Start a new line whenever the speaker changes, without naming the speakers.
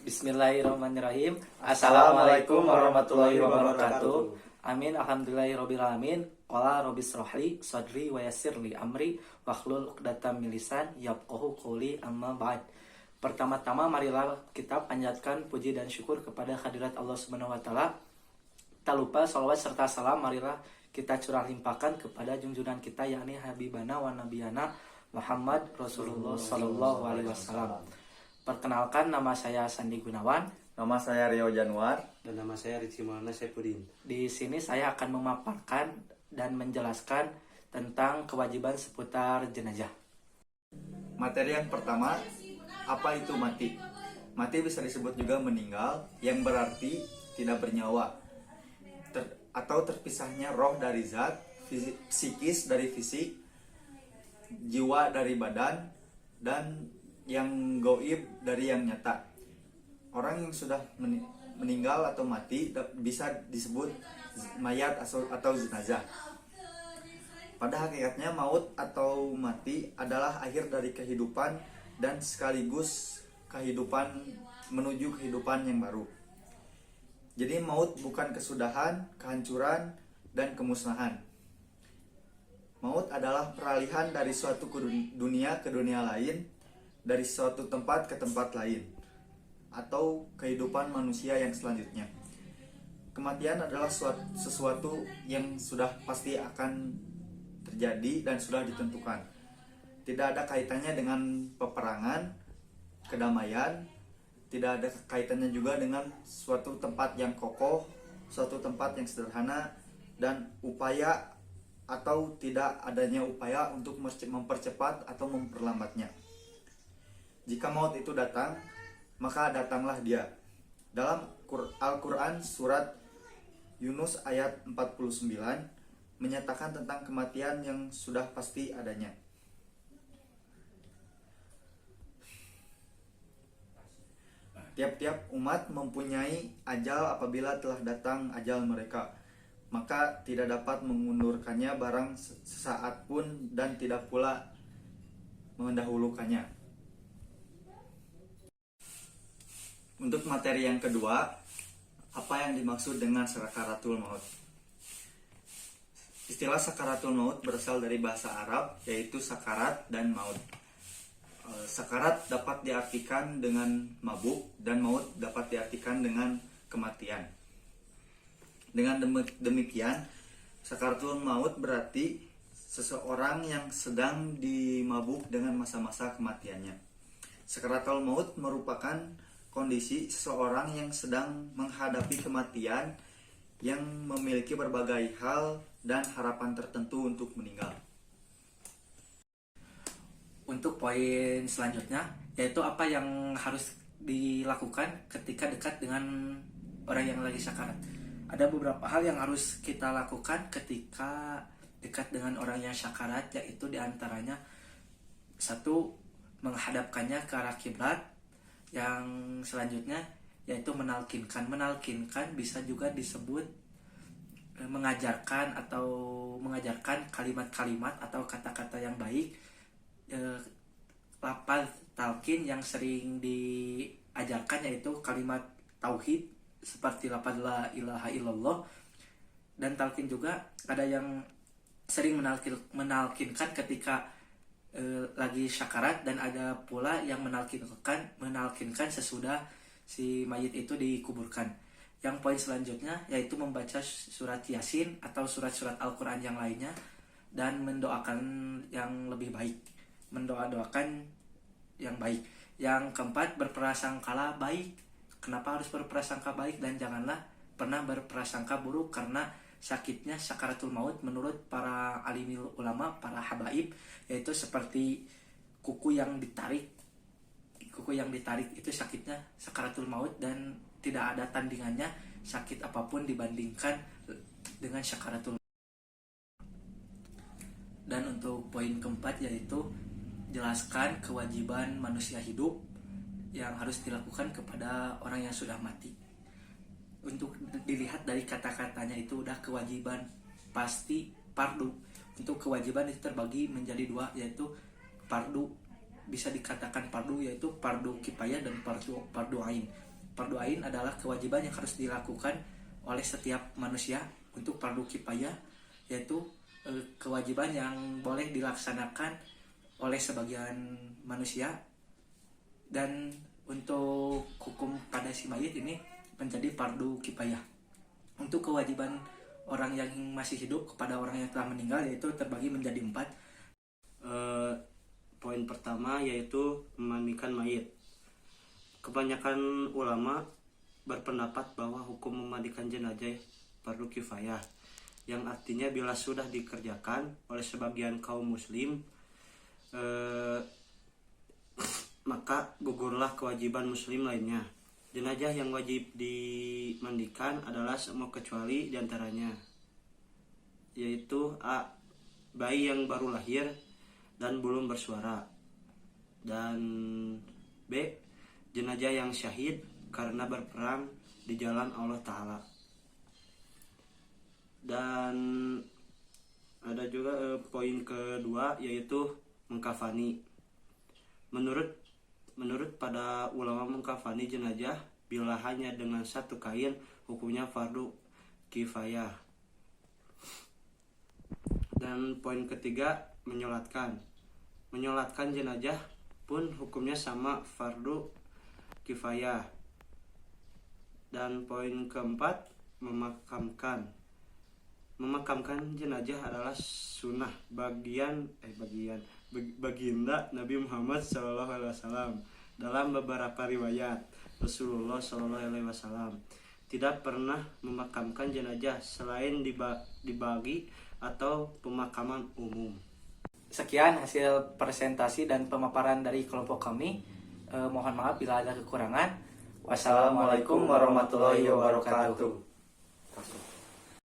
Bismillahirrahmanirrahim. Assalamualaikum warahmatullahi wabarakatuh. Amin. Alhamdulillahirrahmanirrahim. Qala rabbi shrahli sadri wa yassirli amri wahlul 'uqdatam min lisan yafqahu qawli, amma ba'd. Pertama-tama marilah kita panjatkan puji dan syukur kepada hadirat Allah Subhanahu wa taala. Tak lupa salawat serta salam marilah kita curah limpahkan kepada junjungan kita yakni habibana wa nabiyana Muhammad Rasulullah sallallahu alaihi wasallam. Perkenalkan, nama saya Sandi Gunawan.
Nama saya Rio Januar.
Dan nama saya Rizky Maulana Saifuddin.
Di sini saya akan memaparkan dan menjelaskan tentang kewajiban seputar jenazah.
Materi yang pertama, apa itu mati? Mati bisa disebut juga meninggal, yang berarti tidak bernyawa, atau terpisahnya roh dari zat, psikis dari fisik, jiwa dari badan, dan yang gaib dari yang nyata. Orang yang sudah meninggal atau mati bisa disebut mayat atau jenazah. Pada hakikatnya maut atau mati adalah akhir dari kehidupan dan sekaligus kehidupan menuju kehidupan yang baru. Jadi maut bukan kesudahan, kehancuran, dan kemusnahan. Maut adalah peralihan dari suatu dunia ke dunia lain, dari suatu tempat ke tempat lain, atau kehidupan manusia yang selanjutnya. Kematian adalah sesuatu yang sudah pasti akan terjadi dan sudah ditentukan. Tidak ada kaitannya dengan peperangan, kedamaian, tidak ada kaitannya juga dengan suatu tempat yang kokoh, suatu tempat yang sederhana, dan upaya atau tidak adanya upaya untuk mempercepat atau memperlambatnya. Jika maut itu datang, maka datanglah dia. Dalam Al-Quran surat Yunus ayat 49 menyatakan tentang kematian yang sudah pasti adanya. Tiap-tiap umat mempunyai ajal. Apabila telah datang ajal mereka, maka tidak dapat mengundurkannya barang sesaat pun, dan tidak pula mendahulukannya. Untuk materi yang kedua, apa yang dimaksud dengan sakaratul maut? Istilah sakaratul maut berasal dari bahasa Arab, yaitu sakarat dan maut. Sakarat dapat diartikan dengan mabuk, dan maut dapat diartikan dengan kematian. Dengan demikian, sakaratul maut berarti seseorang yang sedang dimabuk dengan masa-masa kematiannya. Sakaratul maut merupakan kondisi seseorang yang sedang menghadapi kematian, yang memiliki berbagai hal dan harapan tertentu untuk meninggal.
Untuk poin selanjutnya, yaitu apa yang harus dilakukan ketika dekat dengan orang yang lagi sakarat. Ada beberapa hal yang harus kita lakukan ketika dekat dengan orang yang sakarat, yaitu diantaranya satu, menghadapkannya ke arah kiblat. Yang selanjutnya yaitu menalkinkan. Menalkinkan bisa juga disebut mengajarkan kalimat-kalimat atau kata-kata yang baik. Lafaz talkin yang sering diajarkan yaitu kalimat tauhid seperti lafaz la ilaha illallah. Dan talkin juga ada yang sering menalkinkan ketika lagi syakarat, dan ada pula yang menalkinkan sesudah si mayit itu dikuburkan. Yang poin selanjutnya yaitu membaca surat Yasin atau surat-surat Al-Quran yang lainnya, dan mendoakan yang lebih baik, mendoakan yang baik. Yang keempat, berprasangkalah baik. Kenapa harus berprasangka baik, dan janganlah pernah berprasangka buruk, karena sakitnya sakaratul maut menurut para alimil ulama, para habaib, yaitu seperti kuku yang ditarik itu sakitnya sakaratul maut, dan tidak ada tandingannya sakit apapun dibandingkan dengan sakaratul maut. Dan untuk poin keempat yaitu jelaskan kewajiban manusia hidup yang harus dilakukan kepada orang yang sudah mati. Untuk dilihat dari kata-katanya itu udah kewajiban pasti fardu. Untuk kewajiban itu terbagi menjadi dua, yaitu fardu bisa dikatakan fardu, yaitu fardu kifayah dan fardu ain. fardu ain adalah kewajiban yang harus dilakukan oleh setiap manusia untuk fardu kifayah, yaitu kewajiban yang boleh dilaksanakan oleh sebagian manusia. Dan untuk hukum pada si mayit ini menjadi fardu kifayah. Untuk kewajiban orang yang masih hidup kepada orang yang telah meninggal yaitu terbagi menjadi 4.
Poin pertama yaitu memandikan mayit. Kebanyakan ulama berpendapat bahwa hukum memandikan jenazah fardu kifayah, yang artinya bila sudah dikerjakan oleh sebagian kaum muslim, maka gugurlah kewajiban muslim lainnya. Jenazah yang wajib dimandikan adalah semua kecuali diantaranya, yaitu A. Bayi yang baru lahir dan belum bersuara, dan B. Jenazah yang syahid karena berperang di jalan Allah Ta'ala. Dan ada juga poin kedua yaitu mengkafani. Menurut pada ulama, mengkafani jenazah bila hanya dengan satu kain hukumnya fardu kifayah. Dan poin ketiga, menyolatkan jenazah pun hukumnya sama fardu kifayah. Dan poin keempat, memakamkan jenazah adalah sunnah baginda Nabi Muhammad SAW. Dalam beberapa riwayat, Rasulullah SAW tidak pernah memakamkan jenazah selain dibagi atau pemakaman umum.
Sekian hasil presentasi dan pemaparan dari kelompok kami. Mohon maaf bila ada kekurangan. Wassalamualaikum warahmatullahi wabarakatuh.